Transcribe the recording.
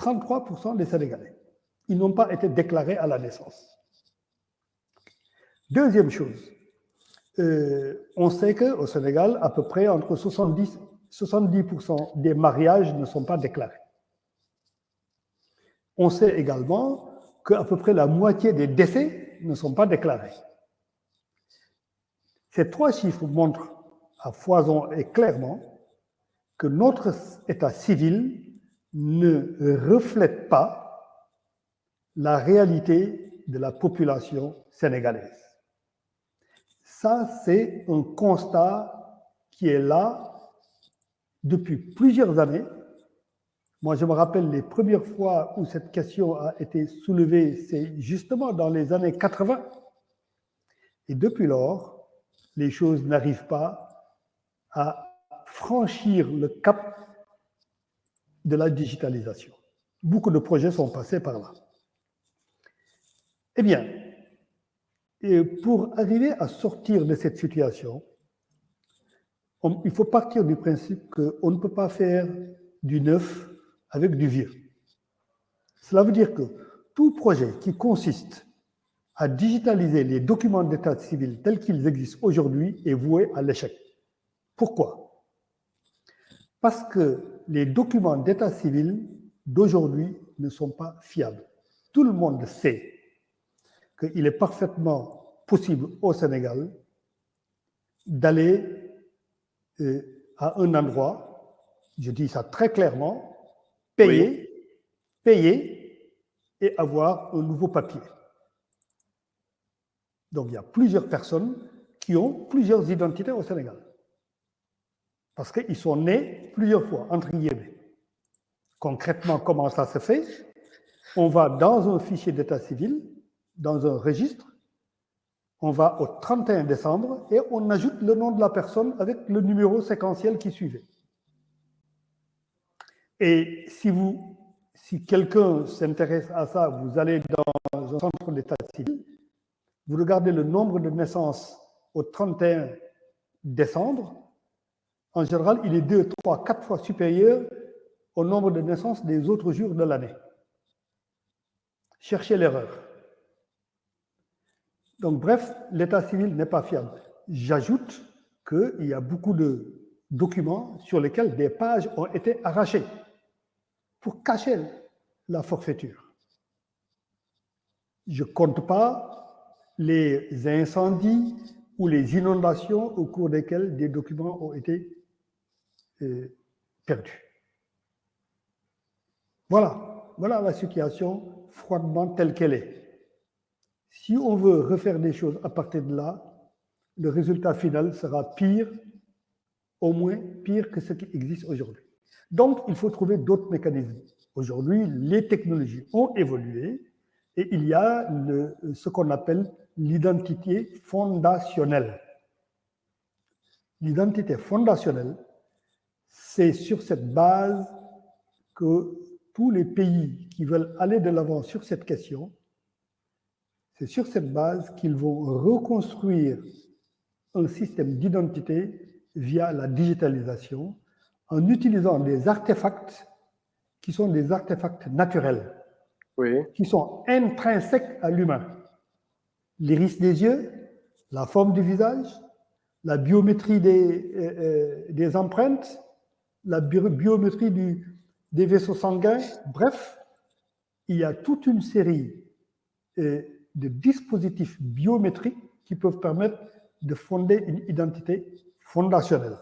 33% des Sénégalais. Ils n'ont pas été déclarés à la naissance. Deuxième chose, on sait qu'au Sénégal, à peu près entre 70% des mariages ne sont pas déclarés. On sait également qu'à peu près la moitié des décès ne sont pas déclarés. Ces trois chiffres montrent à foison et clairement que notre état civil ne reflète pas la réalité de la population sénégalaise. Ça, c'est un constat qui est là depuis plusieurs années. Moi, je me rappelle les premières fois où cette question a été soulevée, c'est justement dans les années 80. Et depuis lors, les choses n'arrivent pas à franchir le cap de la digitalisation. Beaucoup de projets sont passés par là. Eh bien, et pour arriver à sortir de cette situation, il faut partir du principe qu'on ne peut pas faire du neuf avec du vieux. Cela veut dire que tout projet qui consiste à digitaliser les documents d'état civil tels qu'ils existent aujourd'hui est voué à l'échec. Pourquoi? Parce que les documents d'état civil d'aujourd'hui ne sont pas fiables. Tout le monde sait qu'il est parfaitement possible au Sénégal d'aller à un endroit, je dis ça très clairement, payer et avoir un nouveau papier. Donc il y a plusieurs personnes qui ont plusieurs identités au Sénégal. Parce qu'ils sont nés plusieurs fois, entre guillemets. Concrètement, comment ça se fait? On va dans un fichier d'état civil, dans un registre, on va au 31 décembre et on ajoute le nom de la personne avec le numéro séquentiel qui suivait. Et si quelqu'un s'intéresse à ça, vous allez dans un centre d'état civil, vous regardez le nombre de naissances au 31 décembre, en général, il est 2, 3, 4 fois supérieur au nombre de naissances des autres jours de l'année. Cherchez l'erreur. Donc, bref, l'état civil n'est pas fiable. J'ajoute qu'il y a beaucoup de documents sur lesquels des pages ont été arrachées pour cacher la forfaiture. Je ne compte pas les incendies ou les inondations au cours desquelles des documents ont été perdus. Voilà la situation froidement telle qu'elle est. Si on veut refaire des choses à partir de là, le résultat final sera pire, au moins pire que ce qui existe aujourd'hui. Donc, il faut trouver d'autres mécanismes. Aujourd'hui, les technologies ont évolué et il y a ce qu'on appelle l'identité fondationnelle. L'identité fondationnelle, c'est sur cette base que tous les pays qui veulent aller de l'avant sur cette question, c'est sur cette base qu'ils vont reconstruire un système d'identité via la digitalisation en utilisant des artefacts qui sont des artefacts naturels, qui sont intrinsèques à l'humain. L'iris des yeux, la forme du visage, la biométrie des empreintes, la biométrie des vaisseaux sanguins. Bref, il y a toute une série de dispositifs biométriques qui peuvent permettre de fonder une identité fondationnelle.